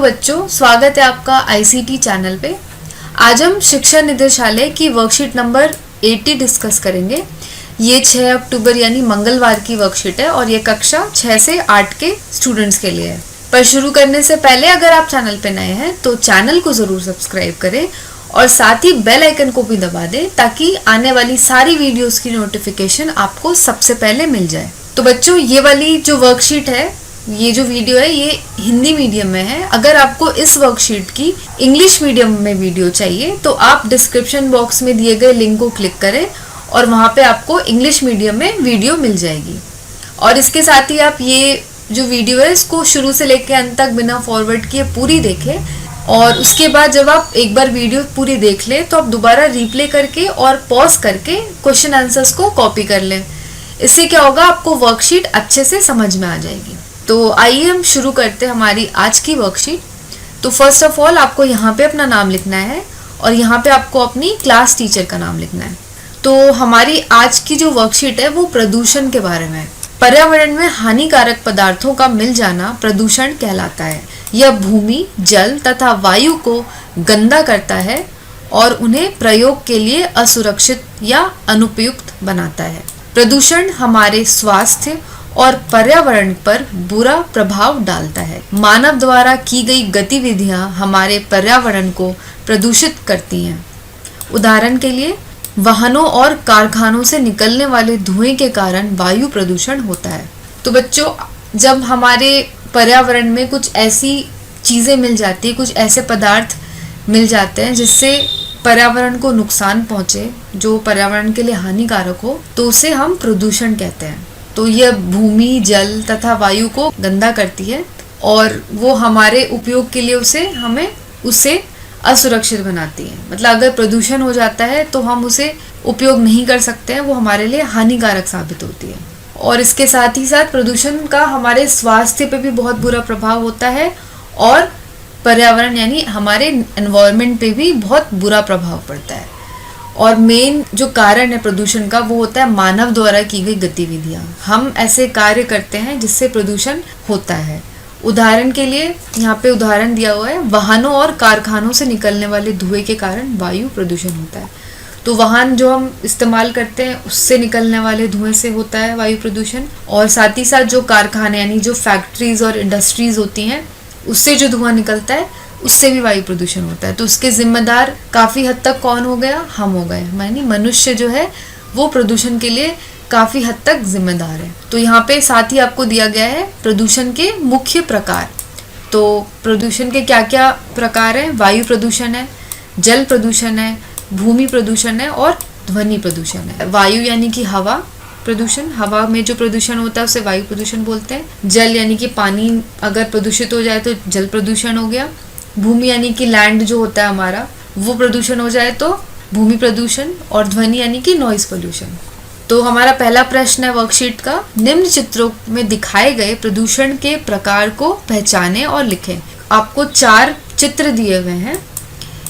बच्चों, स्वागत है आपका आईसीटी चैनल पे। आज हम शिक्षा निदेशालय की वर्कशीट नंबर 80 डिस्कस करेंगे। ये 6 अक्टूबर यानी मंगलवार की वर्कशीट है और ये कक्षा 6 से 8 के स्टूडेंट्स के लिए है। पर शुरू करने से पहले अगर आप चैनल पे नए हैं तो चैनल को ज़रूर सब्सक्राइब करें और साथ ही बेल आइकन को भी दबा दें ताकि आने वाली सारी वीडियोस की नोटिफिकेशन आपको सबसे पहले मिल जाए। तो बच्चों, ये वाली जो वर्कशीट है, ये जो वीडियो है, ये हिंदी मीडियम में है। अगर आपको इस वर्कशीट की इंग्लिश मीडियम में वीडियो चाहिए तो आप डिस्क्रिप्शन बॉक्स में दिए गए लिंक को क्लिक करें और वहाँ पे आपको इंग्लिश मीडियम में वीडियो मिल जाएगी। और इसके साथ ही आप ये जो वीडियो है इसको शुरू से लेकर अंत तक बिना फॉरवर्ड किए पूरी देखें और उसके बाद जब आप एक बार वीडियो पूरी देख लें तो आप दोबारा रिप्ले करके और पॉज करके क्वेश्चन आंसर्स को कॉपी कर लें। इससे क्या होगा, आपको वर्कशीट अच्छे से समझ में आ जाएगी। तो आइए हम शुरू करते हैं हमारी आज की वर्कशीट। तो फर्स्ट ऑफ ऑल आपको यहाँ पे अपना नाम लिखना है और यहाँ पे आपको अपनी क्लास टीचर का नाम लिखना है। तो हमारी आज की जो वर्कशीट है वो प्रदूषण के बारे में है। पर्यावरण में हानिकारक पदार्थों का मिल जाना प्रदूषण कहलाता है। यह भूमि, जल तथा वायु को गंदा करता है और उन्हें प्रयोग के लिए असुरक्षित या अनुपयुक्त बनाता है। प्रदूषण हमारे स्वास्थ्य और पर्यावरण पर बुरा प्रभाव डालता है। मानव द्वारा की गई गतिविधियां हमारे पर्यावरण को प्रदूषित करती हैं। उदाहरण के लिए वाहनों और कारखानों से निकलने वाले धुएं के कारण वायु प्रदूषण होता है। तो बच्चों, जब हमारे पर्यावरण में कुछ ऐसी चीज़ें मिल जाती है, कुछ ऐसे पदार्थ मिल जाते हैं जिससे पर्यावरण को नुकसान पहुँचे, जो पर्यावरण के लिए हानिकारक हो, तो उसे हम प्रदूषण कहते हैं। तो यह भूमि, जल तथा वायु को गंदा करती है और वो हमारे उपयोग के लिए हमें उसे असुरक्षित बनाती है। मतलब अगर प्रदूषण हो जाता है तो हम उसे उपयोग नहीं कर सकते हैं, वो हमारे लिए हानिकारक साबित होती है। और इसके साथ ही साथ प्रदूषण का हमारे स्वास्थ्य पे भी बहुत बुरा प्रभाव होता है और पर्यावरण यानी हमारे एनवायरनमेंट पे भी बहुत बुरा प्रभाव पड़ता है। और मेन जो कारण है प्रदूषण का वो होता है मानव द्वारा की गई गतिविधियां। हम ऐसे कार्य करते हैं जिससे प्रदूषण होता है। उदाहरण के लिए यहाँ पे उदाहरण दिया हुआ है, वाहनों और कारखानों से निकलने वाले धुएं के कारण वायु प्रदूषण होता है। तो वाहन जो हम इस्तेमाल करते हैं उससे निकलने वाले धुएं से होता है वायु प्रदूषण। और साथ ही साथ जो कारखाने यानी जो फैक्ट्रीज और इंडस्ट्रीज होती हैं उससे जो धुआं निकलता है उससे भी वायु प्रदूषण होता है। तो उसके जिम्मेदार काफ़ी हद तक कौन हो गया? हम हो गए। यानी मनुष्य जो है वो प्रदूषण के लिए काफ़ी हद तक जिम्मेदार है। तो यहाँ पे साथ ही आपको दिया गया है प्रदूषण के मुख्य प्रकार। तो प्रदूषण के क्या क्या प्रकार हैं? वायु प्रदूषण है, जल प्रदूषण है, भूमि प्रदूषण है और ध्वनि प्रदूषण है। वायु यानी कि हवा प्रदूषण, हवा में जो प्रदूषण होता है उसे वायु प्रदूषण बोलते हैं। जल यानी कि पानी अगर प्रदूषित हो जाए तो जल प्रदूषण हो गया। भूमि यानी कि लैंड जो होता है हमारा वो प्रदूषण हो जाए तो भूमि प्रदूषण। और ध्वनि यानी कि नॉइज पोल्यूशन। तो हमारा पहला प्रश्न है वर्कशीट का, निम्न चित्रों में दिखाए गए प्रदूषण के प्रकार को पहचानें और लिखें। आपको 4 चित्र दिए हुए हैं।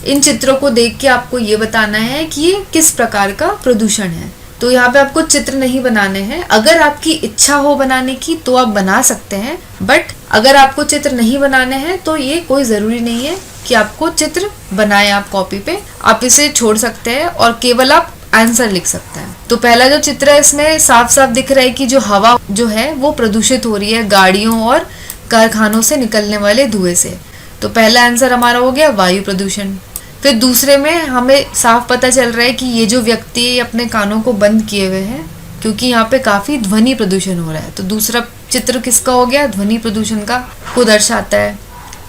इन चित्रों को देख के आपको ये बताना है कि ये किस प्रकार का प्रदूषण है। तो यहाँ पे आपको चित्र नहीं बनाने हैं। अगर आपकी इच्छा हो बनाने की तो आप बना सकते हैं, बट अगर आपको चित्र नहीं बनाने हैं तो ये कोई ज़रूरी नहीं है कि आपको चित्र बनाएं आप कॉपी पे। आप इसे छोड़ सकते हैं और केवल आप आंसर लिख सकते हैं। तो पहला जो चित्र है इसमें साफ साफ दिख रहा है कि जो हवा जो है वो प्रदूषित हो रही है गाड़ियों और कारखानों से निकलने वाले धुएं से। तो पहला आंसर हमारा हो गया वायु प्रदूषण। फिर दूसरे में हमें साफ पता चल रहा है कि ये जो व्यक्ति अपने कानों को बंद किए हुए हैं क्योंकि यहाँ पे काफ़ी ध्वनि प्रदूषण हो रहा है। तो दूसरा चित्र किसका हो गया? ध्वनि प्रदूषण का को दर्शाता है।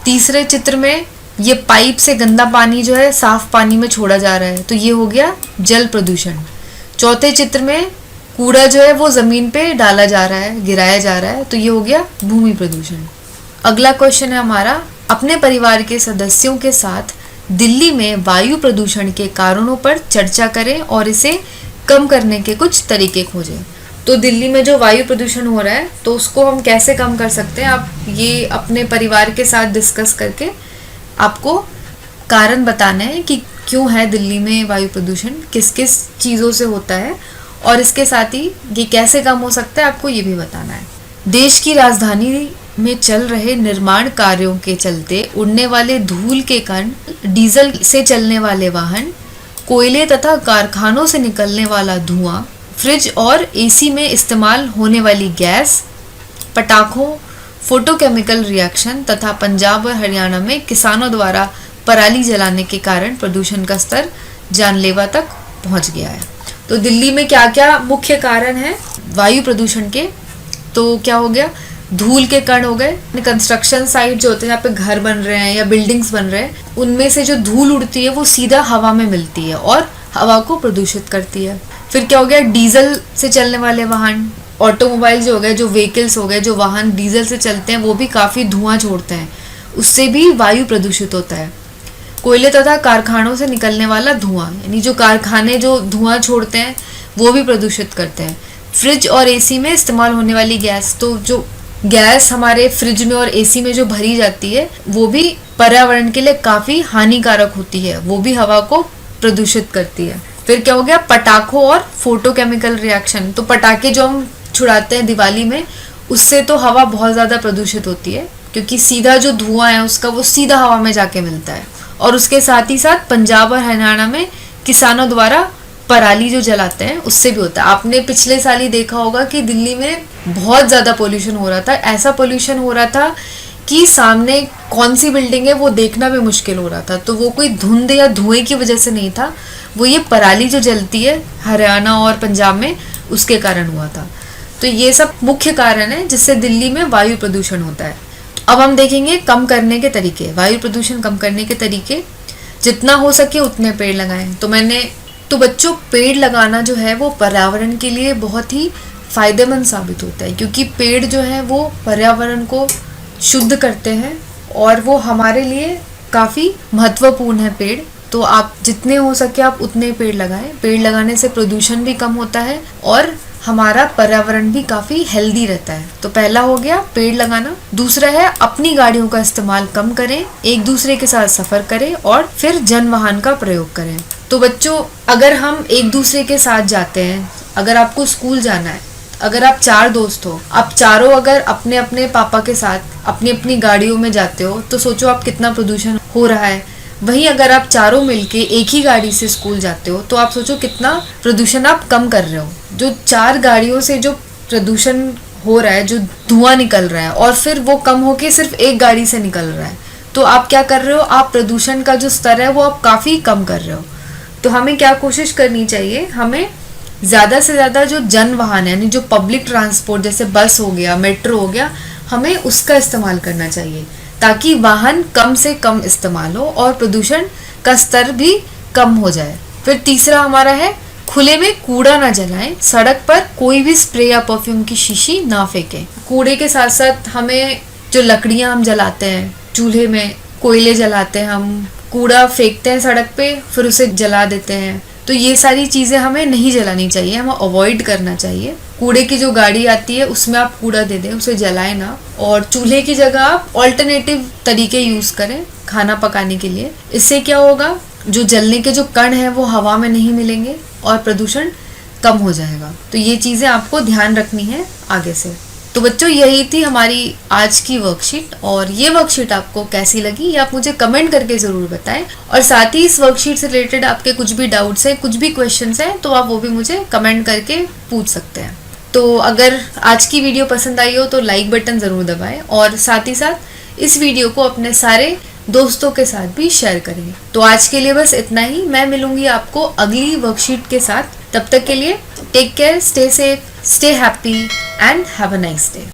तीसरे चित्र में ये पाइप से गंदा पानी जो है साफ पानी में छोड़ा जा रहा है, तो ये हो गया जल प्रदूषण। चौथे चित्र में कूड़ा जो है वो ज़मीन पे डाला जा रहा है, गिराया जा रहा है, तो ये हो गया भूमि प्रदूषण। अगला क्वेश्चन है हमारा, अपने परिवार के सदस्यों के साथ दिल्ली में वायु प्रदूषण के कारणों पर चर्चा करें और इसे कम करने के कुछ तरीके खोजें। तो दिल्ली में जो वायु प्रदूषण हो रहा है तो उसको हम कैसे कम कर सकते हैं, आप ये अपने परिवार के साथ डिस्कस करके आपको कारण बताना है कि क्यों है दिल्ली में वायु प्रदूषण, किस किस चीज़ों से होता है और इसके साथ ही ये कैसे कम हो सकता है, आपको ये भी बताना है। देश की राजधानी में चल रहे निर्माण कार्यों के चलते उड़ने वाले धूल के कण, डीजल से चलने वाले वाहन, कोयले तथा कारखानों से निकलने वाला धुआं, फ्रिज और एसी में इस्तेमाल होने वाली गैस, पटाखों, फोटोकेमिकल रिएक्शन तथा पंजाब और हरियाणा में किसानों द्वारा पराली जलाने के कारण प्रदूषण का स्तर जानलेवा तक पहुंच गया है। तो दिल्ली में क्या क्या मुख्य कारण है वायु प्रदूषण के? तो क्या हो गया, धूल के कण हो गए। कंस्ट्रक्शन साइट जो होते हैं जहाँ पे घर बन रहे हैं या बिल्डिंग्स बन रहे हैं, उनमें से जो धूल उड़ती है वो सीधा हवा में मिलती है और हवा को प्रदूषित करती है। फिर क्या हो गया, डीजल से चलने वाले वाहन, ऑटोमोबाइल जो हो गए, जो व्हीकल्स हो गए, जो वाहन डीजल से चलते हैं वो भी काफ़ी धुआं छोड़ते हैं, उससे भी वायु प्रदूषित होता है। कोयले तथा कारखानों से निकलने वाला धुआं, यानी जो कारखाने जो धुआं छोड़ते हैं वो भी प्रदूषित करते हैं। फ्रिज और एसी में इस्तेमाल होने वाली गैस, तो जो गैस हमारे फ्रिज में और एसी में जो भरी जाती है वो भी पर्यावरण के लिए काफ़ी हानिकारक होती है, वो भी हवा को प्रदूषित करती है। फिर क्या हो गया, पटाखों और फोटोकेमिकल रिएक्शन। तो पटाखे जो हम छुड़ाते हैं दिवाली में, उससे तो हवा बहुत ज़्यादा प्रदूषित होती है, क्योंकि सीधा जो धुआं है उसका वो सीधा हवा में जाके मिलता है। और उसके साथ ही साथ पंजाब और हरियाणा में किसानों द्वारा पराली जो जलाते हैं उससे भी होता है। आपने पिछले साल ही देखा होगा कि दिल्ली में बहुत ज़्यादा पोल्यूशन हो रहा था। ऐसा पोल्यूशन हो रहा था कि सामने कौन सी बिल्डिंग है वो देखना भी मुश्किल हो रहा था। तो वो कोई धुंध या धुएं की वजह से नहीं था, वो ये पराली जो जलती है हरियाणा और पंजाब में, उसके कारण हुआ था। तो ये सब मुख्य कारण है जिससे दिल्ली में वायु प्रदूषण होता है। अब हम देखेंगे कम करने के तरीके, वायु प्रदूषण कम करने के तरीके। जितना हो सके उतने पेड़ लगाएं। तो बच्चों, पेड़ लगाना जो है वो पर्यावरण के लिए बहुत ही फायदेमंद साबित होता है, क्योंकि पेड़ जो है वो पर्यावरण को शुद्ध करते हैं और वो हमारे लिए काफ़ी महत्वपूर्ण है पेड़। तो आप जितने हो सके आप उतने पेड़ लगाएं। पेड़ लगाने से प्रदूषण भी कम होता है और हमारा पर्यावरण भी काफ़ी हेल्दी रहता है। तो पहला हो गया पेड़ लगाना। दूसरा है अपनी गाड़ियों का इस्तेमाल कम करें, एक दूसरे के साथ सफ़र करें और फिर जन वाहन का प्रयोग करें। तो बच्चों, अगर हम एक दूसरे के साथ जाते हैं, अगर आपको स्कूल जाना है, अगर आप 4 दोस्त हो, आप चारों अगर अपने अपने पापा के साथ अपनी अपनी गाड़ियों में जाते हो, तो सोचो आप कितना प्रदूषण हो रहा है। वहीं अगर आप चारों मिलके एक ही गाड़ी से स्कूल जाते हो, तो आप सोचो कितना प्रदूषण आप कम कर रहे हो। जो 4 गाड़ियों से जो प्रदूषण हो रहा है, जो धुआं निकल रहा है, और फिर वो कम होके सिर्फ एक गाड़ी से निकल रहा है, तो आप क्या कर रहे हो, आप प्रदूषण का जो स्तर है वो आप काफ़ी कम कर रहे हो। तो हमें क्या कोशिश करनी चाहिए, हमें ज़्यादा से ज़्यादा जो जन वाहन है, यानी जो पब्लिक ट्रांसपोर्ट जैसे बस हो गया, मेट्रो हो गया, हमें उसका इस्तेमाल करना चाहिए, ताकि वाहन कम से कम इस्तेमाल हो और प्रदूषण का स्तर भी कम हो जाए। फिर तीसरा हमारा है खुले में कूड़ा ना जलाएं, सड़क पर कोई भी स्प्रे या परफ्यूम की शीशी ना फेंकें। कूड़े के साथ साथ हमें जो लकड़ियां हम जलाते हैं, चूल्हे में कोयले जलाते हैं, हम कूड़ा फेंकते हैं सड़क पे, फिर उसे जला देते हैं, तो ये सारी चीज़ें हमें नहीं जलानी चाहिए, हमें अवॉइड करना चाहिए। कूड़े की जो गाड़ी आती है उसमें आप कूड़ा दे दें, उसे जलाएं ना। और चूल्हे की जगह आप ऑल्टरनेटिव तरीके यूज़ करें खाना पकाने के लिए। इससे क्या होगा, जो जलने के जो कण हैं वो हवा में नहीं मिलेंगे और प्रदूषण कम हो जाएगा। तो ये चीज़ें आपको ध्यान रखनी है आगे से। तो बच्चों, यही थी हमारी आज की वर्कशीट, और ये वर्कशीट आपको कैसी लगी ये आप मुझे कमेंट करके ज़रूर बताएं। और साथ ही इस वर्कशीट से रिलेटेड आपके कुछ भी डाउट्स हैं, कुछ भी क्वेश्चंस हैं, तो आप वो भी मुझे कमेंट करके पूछ सकते हैं। तो अगर आज की वीडियो पसंद आई हो तो लाइक बटन ज़रूर दबाएं, और साथ ही साथ इस वीडियो को अपने सारे दोस्तों के साथ भी शेयर करें। तो आज के लिए बस इतना ही। मैं मिलूंगी आपको अगली वर्कशीट के साथ। तब तक के लिए take care, stay safe, stay happy and have a nice day.